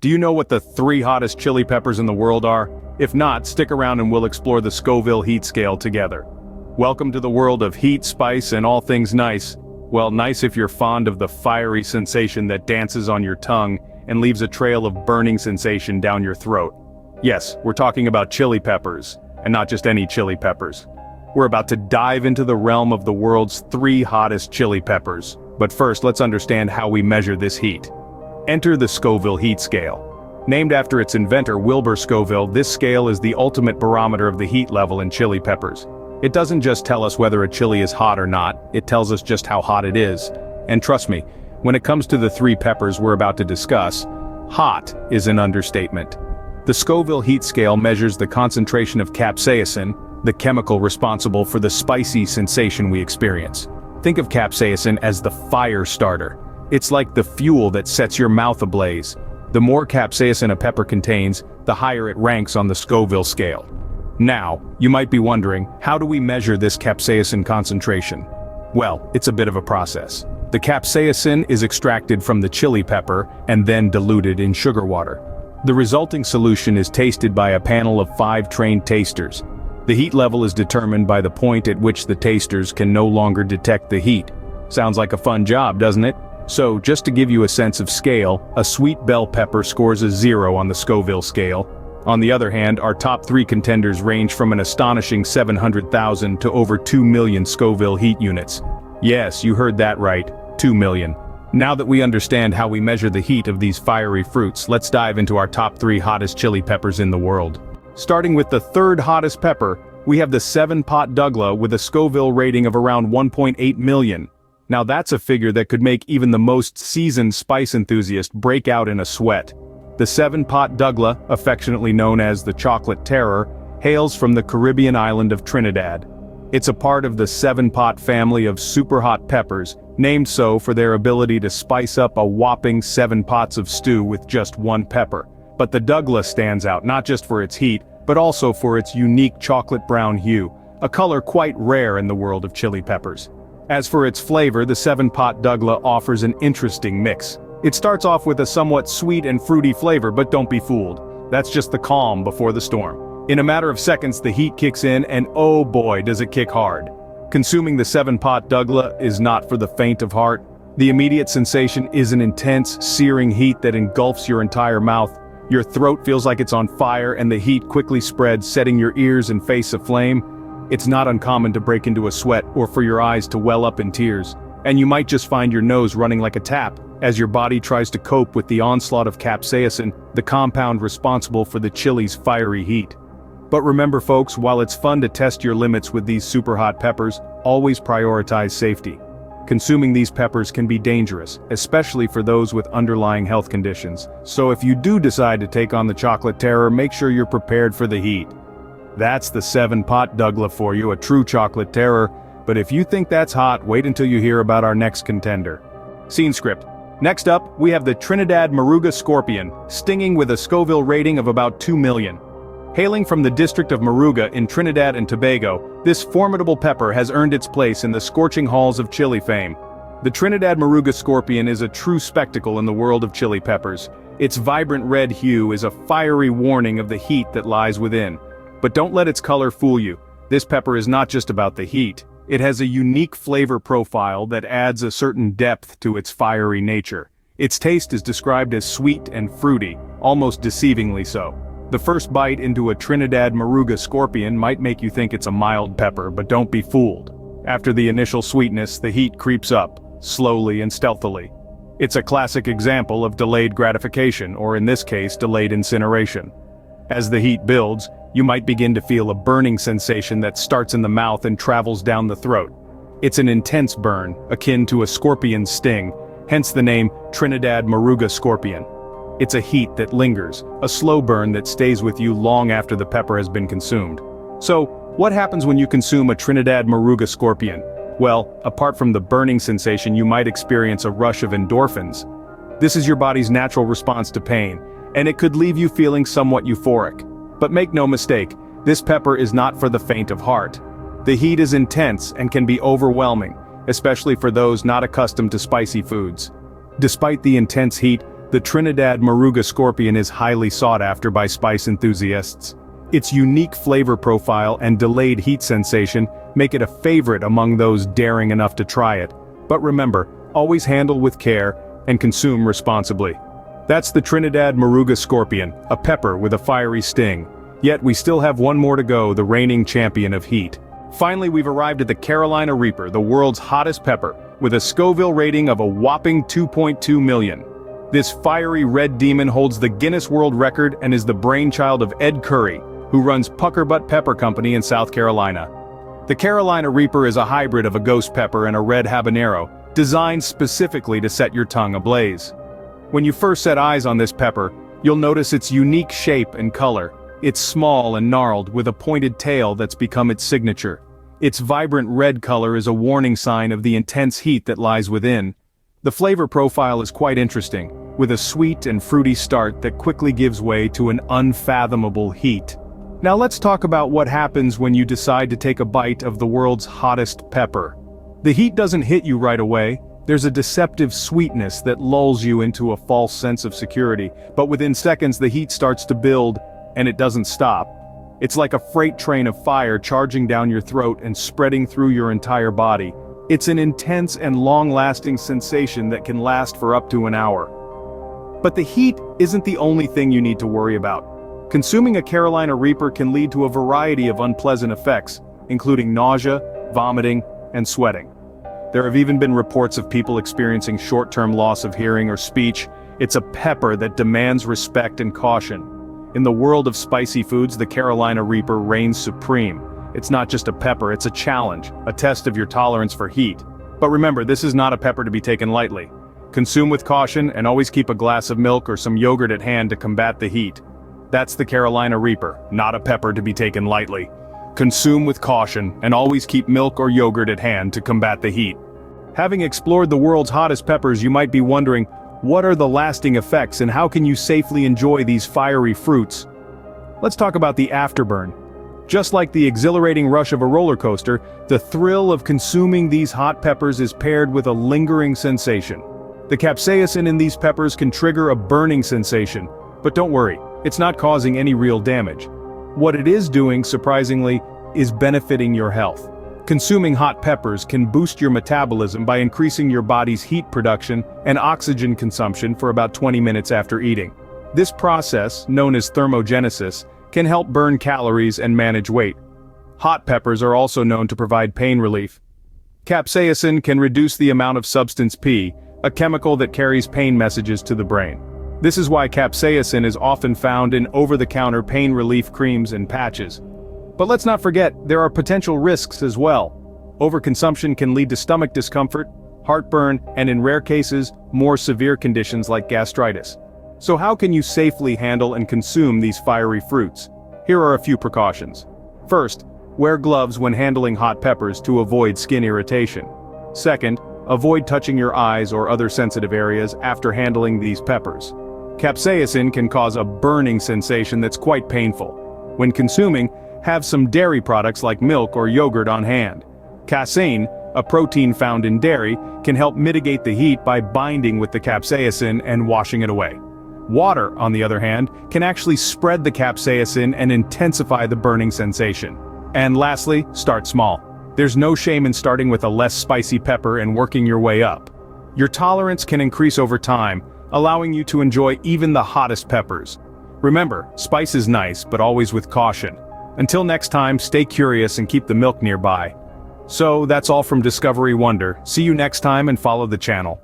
Do you know what the 3 hottest chili peppers in the world are? If not, stick around and we'll explore the Scoville heat scale together. Welcome to the world of heat, spice, and all things nice. Well, nice if you're fond of the fiery sensation that dances on your tongue and leaves a trail of burning sensation down your throat. Yes, we're talking about chili peppers, and not just any chili peppers. We're about to dive into the realm of the world's 3 hottest chili peppers. But first, let's understand how we measure this heat. Enter the Scoville heat scale. Named after its inventor Wilbur Scoville, this scale is the ultimate barometer of the heat level in chili peppers. It doesn't just tell us whether a chili is hot or not, it tells us just how hot it is. And trust me, when it comes to the 3 peppers we're about to discuss, hot is an understatement. The Scoville heat scale measures the concentration of capsaicin, the chemical responsible for the spicy sensation we experience. Think of capsaicin as the fire starter. It's like the fuel that sets your mouth ablaze. The more capsaicin a pepper contains, the higher it ranks on the Scoville scale. Now, you might be wondering, how do we measure this capsaicin concentration? Well, it's a bit of a process. The capsaicin is extracted from the chili pepper and then diluted in sugar water. The resulting solution is tasted by a panel of 5 trained tasters. The heat level is determined by the point at which the tasters can no longer detect the heat. Sounds like a fun job, doesn't it? So, just to give you a sense of scale, a sweet bell pepper scores a 0 on the Scoville scale. On the other hand, our top 3 contenders range from an astonishing 700,000 to over 2 million Scoville heat units. Yes, you heard that right, 2 million. Now that we understand how we measure the heat of these fiery fruits, let's dive into our top 3 hottest chili peppers in the world. Starting with the 3rd hottest pepper, we have the 7-pot Douglas with a Scoville rating of around 1.8 million. Now that's a figure that could make even the most seasoned spice enthusiast break out in a sweat. The 7-pot Douglas, affectionately known as the Chocolate Terror, hails from the Caribbean island of Trinidad. It's a part of the 7-pot family of super hot peppers, named so for their ability to spice up a whopping 7 pots of stew with just 1 pepper. But the Douglas stands out not just for its heat, but also for its unique chocolate brown hue, a color quite rare in the world of chili peppers. As for its flavor, the 7-pot Douglas offers an interesting mix. It starts off with a somewhat sweet and fruity flavor, but don't be fooled. That's just the calm before the storm. In a matter of seconds, the heat kicks in, and oh boy, does it kick hard. Consuming the 7-pot Douglas is not for the faint of heart. The immediate sensation is an intense, searing heat that engulfs your entire mouth. Your throat feels like it's on fire, and the heat quickly spreads, setting your ears and face aflame. It's not uncommon to break into a sweat or for your eyes to well up in tears. And you might just find your nose running like a tap, as your body tries to cope with the onslaught of capsaicin, the compound responsible for the chili's fiery heat. But remember folks, while it's fun to test your limits with these super hot peppers, always prioritize safety. Consuming these peppers can be dangerous, especially for those with underlying health conditions. So if you do decide to take on the Chocolate Terror, make sure you're prepared for the heat. That's the 7-pot Douglas for you, a true chocolate terror. But if you think that's hot, wait until you hear about our next contender. Scene script. Next up, we have the Trinidad Maruga scorpion, stinging with a Scoville rating of about 2 million. Hailing from the district of Maruga in Trinidad and Tobago, this formidable pepper has earned its place in the scorching halls of chili fame. The Trinidad Maruga scorpion is a true spectacle in the world of chili peppers. Its vibrant red hue is a fiery warning of the heat that lies within. But don't let its color fool you. This pepper is not just about the heat. It has a unique flavor profile that adds a certain depth to its fiery nature. Its taste is described as sweet and fruity, almost deceivingly so. The first bite into a Trinidad Maruga scorpion might make you think it's a mild pepper, but don't be fooled. After the initial sweetness, the heat creeps up, slowly and stealthily. It's a classic example of delayed gratification, or in this case, delayed incineration. As the heat builds, you might begin to feel a burning sensation that starts in the mouth and travels down the throat. It's an intense burn, akin to a scorpion's sting, hence the name Trinidad Maruga scorpion. It's a heat that lingers, a slow burn that stays with you long after the pepper has been consumed. So, what happens when you consume a Trinidad Maruga scorpion? Well, apart from the burning sensation, you might experience a rush of endorphins. This is your body's natural response to pain, and it could leave you feeling somewhat euphoric. But make no mistake, this pepper is not for the faint of heart. The heat is intense and can be overwhelming, especially for those not accustomed to spicy foods. Despite the intense heat, The Trinidad Maruga scorpion is highly sought after by spice enthusiasts. Its unique flavor profile and delayed heat sensation make it a favorite among those daring enough to try it. But remember, always handle with care and consume responsibly. That's the Trinidad Maruga scorpion, a pepper with a fiery sting. Yet we still have one more to go, the reigning champion of heat. Finally, we've arrived at the Carolina Reaper, the world's hottest pepper, with a Scoville rating of a whopping 2.2 million. This fiery red demon holds the Guinness World Record and is the brainchild of Ed Curry, who runs Puckerbutt Pepper Company in South Carolina. The Carolina Reaper is a hybrid of a ghost pepper and a red habanero, designed specifically to set your tongue ablaze. When you first set eyes on this pepper, you'll notice its unique shape and color. It's small and gnarled, with a pointed tail that's become its signature. Its vibrant red color is a warning sign of the intense heat that lies within. The flavor profile is quite interesting, with a sweet and fruity start that quickly gives way to an unfathomable heat. Now let's talk about what happens when you decide to take a bite of the world's hottest pepper. The heat doesn't hit you right away. There's a deceptive sweetness that lulls you into a false sense of security, but within seconds the heat starts to build, and it doesn't stop. It's like a freight train of fire charging down your throat and spreading through your entire body. It's an intense and long-lasting sensation that can last for up to an hour. But the heat isn't the only thing you need to worry about. Consuming a Carolina Reaper can lead to a variety of unpleasant effects, including nausea, vomiting, and sweating. There have even been reports of people experiencing short-term loss of hearing or speech. It's a pepper that demands respect and caution. In the world of spicy foods, the Carolina Reaper reigns supreme. It's not just a pepper, it's a challenge, a test of your tolerance for heat. But remember, this is not a pepper to be taken lightly. Consume with caution and always keep a glass of milk or some yogurt at hand to combat the heat. That's the Carolina Reaper, not a pepper to be taken lightly. Consume with caution and always keep milk or yogurt at hand to combat the heat. Having explored the world's hottest peppers, you might be wondering, what are the lasting effects and how can you safely enjoy these fiery fruits? Let's talk about the afterburn. Just like the exhilarating rush of a roller coaster, the thrill of consuming these hot peppers is paired with a lingering sensation. The capsaicin in these peppers can trigger a burning sensation, but don't worry, it's not causing any real damage. What it is doing, surprisingly, is benefiting your health. Consuming hot peppers can boost your metabolism by increasing your body's heat production and oxygen consumption for about 20 minutes after eating. This process, known as thermogenesis, can help burn calories and manage weight. Hot peppers are also known to provide pain relief. Capsaicin can reduce the amount of substance P, a chemical that carries pain messages to the brain. This is why capsaicin is often found in over-the-counter pain relief creams and patches. But let's not forget, there are potential risks as well. Overconsumption can lead to stomach discomfort, heartburn, and in rare cases, more severe conditions like gastritis. So how can you safely handle and consume these fiery fruits? Here are a few precautions. First, wear gloves when handling hot peppers to avoid skin irritation. Second, avoid touching your eyes or other sensitive areas after handling these peppers. Capsaicin can cause a burning sensation that's quite painful. When consuming, have some dairy products like milk or yogurt on hand. Casein, a protein found in dairy, can help mitigate the heat by binding with the capsaicin and washing it away. Water, on the other hand, can actually spread the capsaicin and intensify the burning sensation. And lastly, start small. There's no shame in starting with a less spicy pepper and working your way up. Your tolerance can increase over time, allowing you to enjoy even the hottest peppers. Remember, spice is nice, but always with caution. Until next time, stay curious and keep the milk nearby. So, that's all from Discovery Wonder. See you next time and follow the channel.